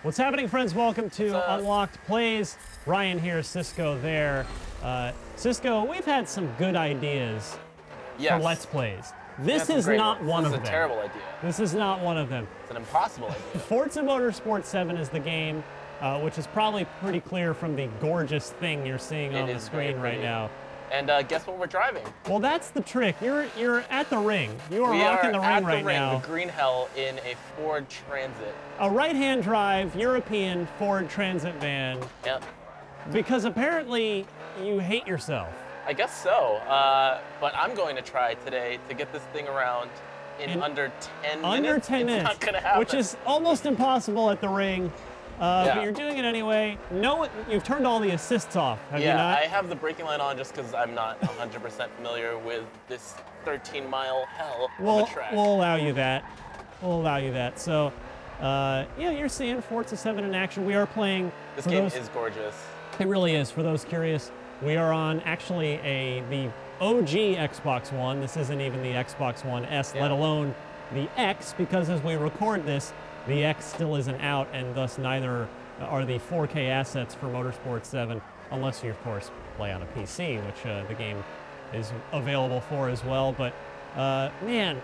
What's happening, friends? Welcome to Unlocked Plays. Ryan here, Cisco there. Cisco, we've had some good ideas for Let's Plays. This is not one of them. This is a terrible idea. This is not one of them. It's an impossible idea. Forza Motorsport 7 is the game, which is probably pretty clear from the gorgeous thing you're seeing on the screen right now. And guess what we're driving? Well, that's the trick. You're at the ring. You are rocking the ring right now. The green hell in a Ford Transit. A right-hand drive European Ford Transit van. Yep. Because apparently you hate yourself. I guess so. But I'm going to try today to get this thing around in under 10 minutes. Under 10 minutes. It's not gonna happen. Which is almost impossible at the ring. But you're doing it anyway. No, you've turned all the assists off, have you not? Yeah, I have the braking line on just because I'm not 100% familiar with this 13-mile hell of a track. We'll allow you that. We'll allow you that. So, yeah, you're seeing Forza 7 in action. We are playing. This game is gorgeous. It really is. For those curious, we are on actually the OG Xbox One. This isn't even the Xbox One S, let alone the X, because as we record this, the X still isn't out, and thus neither are the 4K assets for Motorsport 7, unless you, of course, play on a PC, which the game is available for as well. But, man,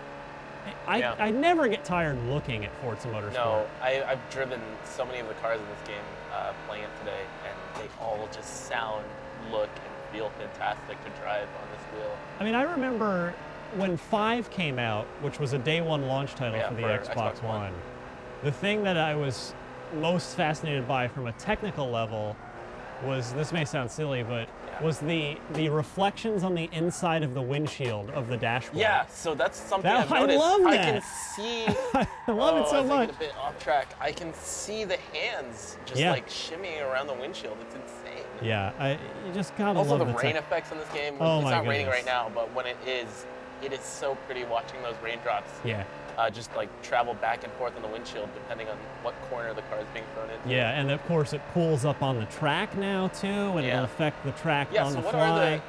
I never get tired looking at Forza Motorsport. No, I've driven so many of the cars in this game playing it today, and they all just sound, look, and feel fantastic to drive on this wheel. I mean, I remember when 5 came out, which was a day one launch title for the Xbox One. The thing that I was most fascinated by from a technical level was, this may sound silly, but was the reflections on the inside of the windshield of the dashboard. Yeah, so that's something I've noticed. I love that. I can see. I love it so much. A bit off track. I can see the hands just like shimmying around the windshield. It's insane. Yeah, you just gotta love also the rain effects in this game. Oh it's my not raining goodness. right now, but when it is so pretty watching those raindrops. Yeah. Just like travel back and forth on the windshield depending on what corner the car is being thrown into. Yeah, and of course it pulls up on the track now too, and it'll affect the track on the fly.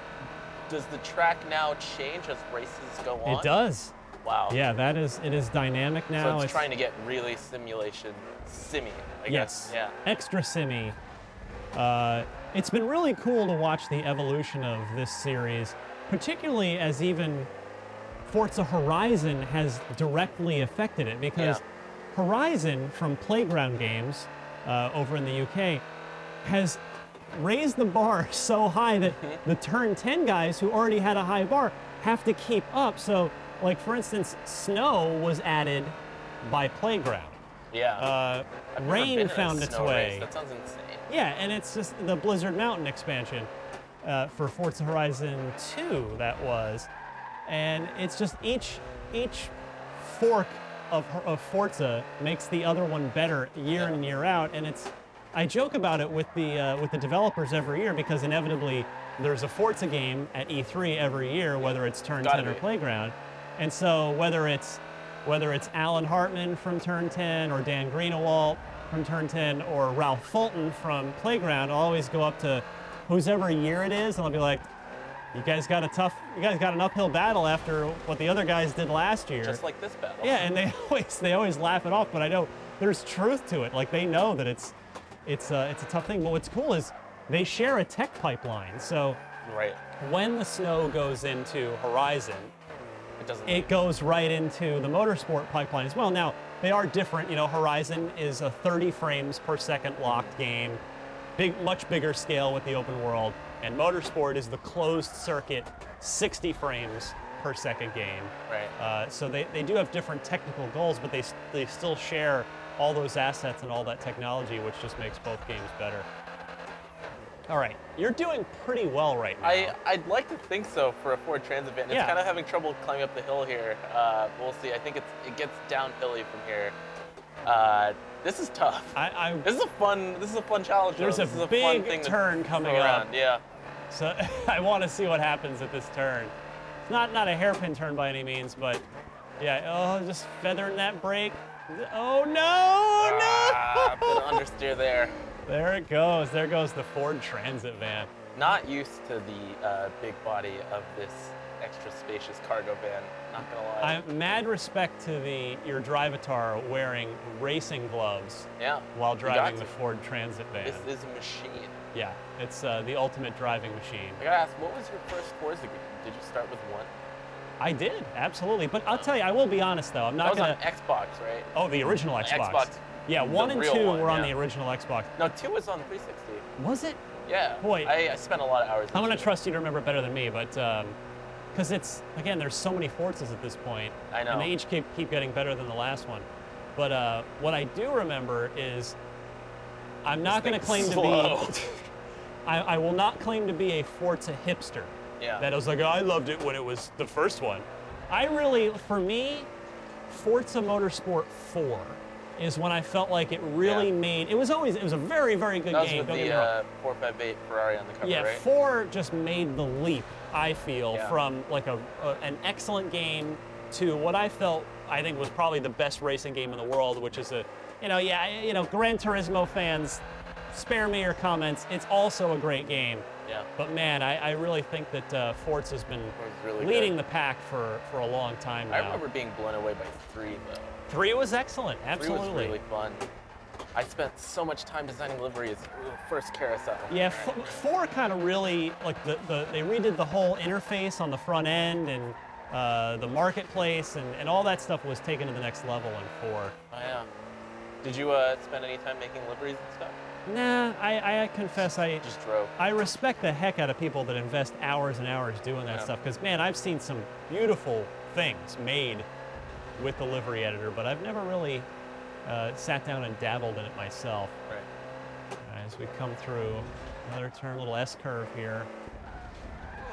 Does the track now change as races go on? It does. Wow. Yeah, it is dynamic now. So it's trying to get really simmy, I guess. Yeah. Extra simmy. It's been really cool to watch the evolution of this series, particularly as even Forza Horizon has directly affected it, because Horizon from Playground Games over in the UK has raised the bar so high that the Turn 10 guys who already had a high bar have to keep up. So, like for instance, snow was added by Playground. Yeah. Rain found its way. That sounds insane. Yeah, and it's just the Blizzard Mountain expansion for Forza Horizon 2 that was. And it's just each fork of Forza makes the other one better year in and year out. And I joke about it with the developers every year, because inevitably there's a Forza game at E3 every year, whether it's Turn 10 or Playground. And so whether it's Alan Hartman from Turn 10 or Dan Greenewalt from Turn 10 or Ralph Fulton from Playground, I'll always go up to whosever year it is, and I'll be like, you guys got an uphill battle after what the other guys did last year. Just like this battle. Yeah, and they always laugh it off, but I know there's truth to it. Like, they know that it's a tough thing. But what's cool is they share a tech pipeline. So when the snow goes into Horizon, it goes right into the Motorsport pipeline as well. Now, they are different. You know, Horizon is a 30 frames per second locked game, much bigger scale with the open world. And Motorsport is the closed circuit, 60 frames per second game. Right. So they do have different technical goals, but they still share all those assets and all that technology, which just makes both games better. All right, you're doing pretty well right now. I'd like to think so for a Ford Transit van. It's kind of having trouble climbing up the hill here. We'll see. I think it gets downhilly from here. This is tough. This is a fun challenge. There's a big turn coming up. Yeah. So I want to see what happens at this turn. It's not a hairpin turn by any means, but yeah. Oh, just feathering that brake. Oh no! Bit of understeer there. There it goes. There goes the Ford Transit van. Not used to the big body of this extra spacious cargo van, not gonna lie. Mad respect to your drivatar wearing racing gloves while driving the Ford Transit van. This is a machine. Yeah, it's the ultimate driving machine. I gotta ask, what was your first Forza game? Did you start with 1? I did, absolutely. But I'll tell you, I will be honest though, I'm not gonna... That was on Xbox, right? Oh, the original Xbox. Xbox. Yeah, 1 and 2 were on the original Xbox. No, 2 was on 360. Was it? Yeah. Boy, I spent a lot of hours. I'm gonna trust you to remember better than me, but because it's, again, there's so many Forzas at this point. I know. And they each keep getting better than the last one. But what I do remember is, I'm not gonna claim to be... I will not claim to be a Forza hipster. Yeah. That I was like, oh, I loved it when it was the first one. I really, for me, Forza Motorsport 4 is when I felt like it really made, it was a very, very good game. That was with the 458 Ferrari on the cover, right? 4 just made the leap, I feel, from like an excellent game to what I think was probably the best racing game in the world, which is Gran Turismo fans, spare me your comments. It's also a great game. Yeah. But man, I really think that Forza's been leading the pack for a long time now. I remember being blown away by 3 though. 3 was excellent, absolutely. 3 was really fun. I spent so much time designing liveries. First carousel. Yeah, 4 kind of really, like they redid the whole interface on the front end and the marketplace and all that stuff was taken to the next level in 4. Oh yeah. Did you spend any time making liveries and stuff? Nah, I confess I just drove. I respect the heck out of people that invest hours and hours doing that stuff, because man, I've seen some beautiful things made with the livery editor, but I've never really sat down and dabbled in it myself. Right. As we come through another turn, little S-curve here.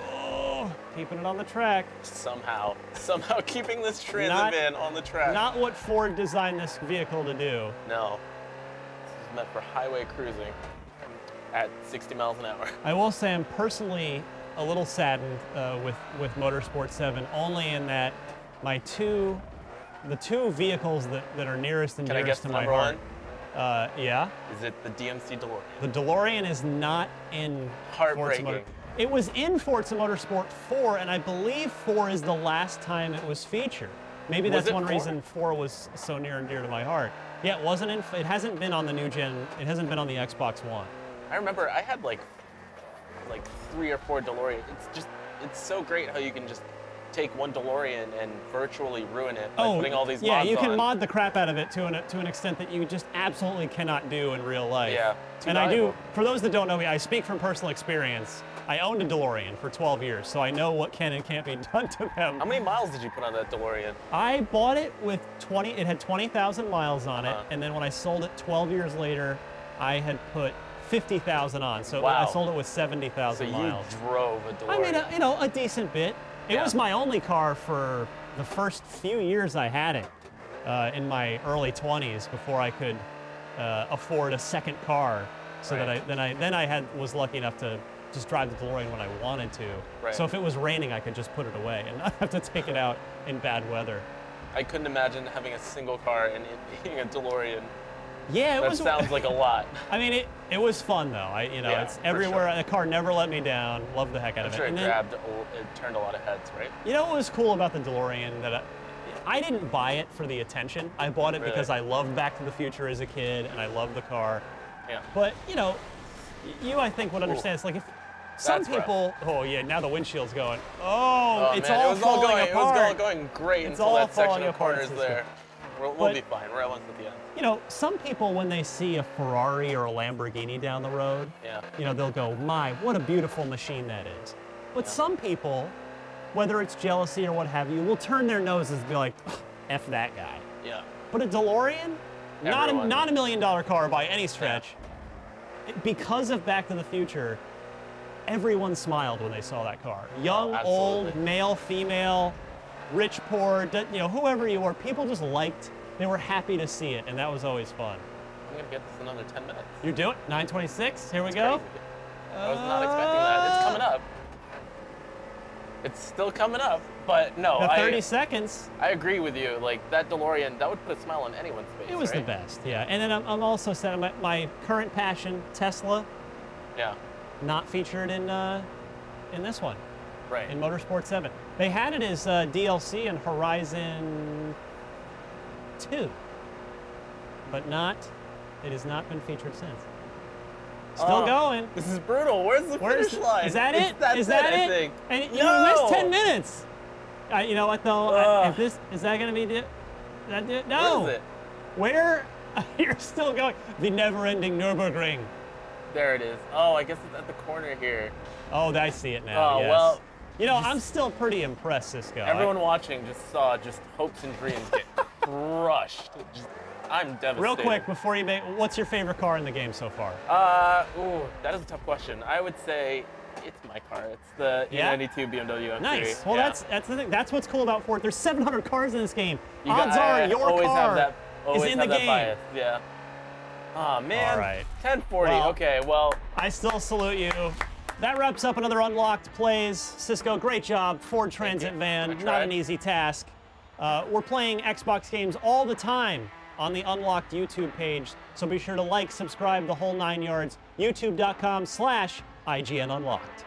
Oh, keeping it on the track. Somehow keeping this Transit van on the track. Not what Ford designed this vehicle to do. No. Meant for highway cruising at 60 miles an hour. I will say I'm personally a little saddened with Motorsport 7, only in that the two vehicles that are nearest and dearest to my heart. Yeah. Is it the DMC DeLorean? The DeLorean is not in Heartbreaking. It was in Forza Motorsport 4, and I believe 4 is the last time it was featured. Maybe that's one reason 4 was so near and dear to my heart. Yeah, it hasn't been on the new gen. It hasn't been on the Xbox One. I remember I had like 3 or 4 DeLoreans. It's so great how you can just take one DeLorean and virtually ruin it by putting all these mods on. Yeah, you can mod the crap out of it to an extent that you just absolutely cannot do in real life. Yeah. And I do, for those that don't know me, I speak from personal experience. I owned a DeLorean for 12 years, so I know what can and can't be done to them. How many miles did you put on that DeLorean? I bought it with it had 20,000 miles on it, and then when I sold it 12 years later, I had put 50,000 on, so I sold it with 70,000 miles. So you drove a DeLorean? I mean, a decent bit. It was my only car for the first few years I had it in my early 20s before I could afford a second car. So that I was lucky enough to just drive the DeLorean when I wanted to. Right. So if it was raining, I could just put it away and not have to take it out in bad weather. I couldn't imagine having a single car and it being a DeLorean. Yeah, that sounds like a lot. I mean, it was fun though. It's everywhere. Sure. The car never let me down. Loved the heck out of it. I'm sure it turned a lot of heads, right? You know what was cool about the DeLorean? That I didn't buy it for the attention. I bought it because I loved Back to the Future as a kid and I loved the car. Yeah. But I think would understand. It's like if some people. Oh yeah, now the windshield's going. Oh, it's man, all falling apart. It was all going great until that section of corners there. We'll be fine. We're almost at the end. Some people, when they see a Ferrari or a Lamborghini down the road, they'll go, "My, what a beautiful machine that is." But some people, whether it's jealousy or what have you, will turn their noses and be like, "F that guy." Yeah. But a DeLorean, not a $1 million car by any stretch. Yeah. Because of Back to the Future, everyone smiled when they saw that car. Young, old, male, female, rich, poor, whoever you were, people just they were happy to see it, and that was always fun. I'm gonna get this another 10 minutes. You're doing 9:26, here we go. Crazy. I was not expecting that. It's coming up. It's still coming up, but no. 30 seconds. I agree with you. Like, that DeLorean, that would put a smile on anyone's face. It was the best, yeah. And then I'm also saying my current passion, Tesla. Yeah. Not featured in this one. Right. In Motorsport 7. They had it as DLC in Horizon 2, but it has not been featured since. Still going. This is brutal. Where's the finish line? Is that it? Is that it? I think. And you missed 10 minutes. You know what though? Is that going to be it? No. Where is it? Where? You're still going. The never-ending Nürburgring. There it is. Oh, I guess it's at the corner here. Oh, I see it now. Oh, yes. well. You know, I'm still pretty impressed, Cisco. Everyone watching just saw hopes and dreams get crushed. I'm devastated. Real quick, before you make, what's your favorite car in the game so far? That is a tough question. I would say it's my car. It's the E92 BMW M3. Nice. Well, that's the thing. That's what's cool about Ford. There's 700 cars in this game. Odds are your car is in the game. Bias. Yeah. Oh man. All right. 1040. Well, okay. Well. I still salute you. That wraps up another Unlocked Plays. Cisco, great job. Ford Transit van, not an easy task. We're playing Xbox games all the time on the Unlocked YouTube page, so be sure to like, subscribe, the whole 9 yards. YouTube.com/IGN Unlocked.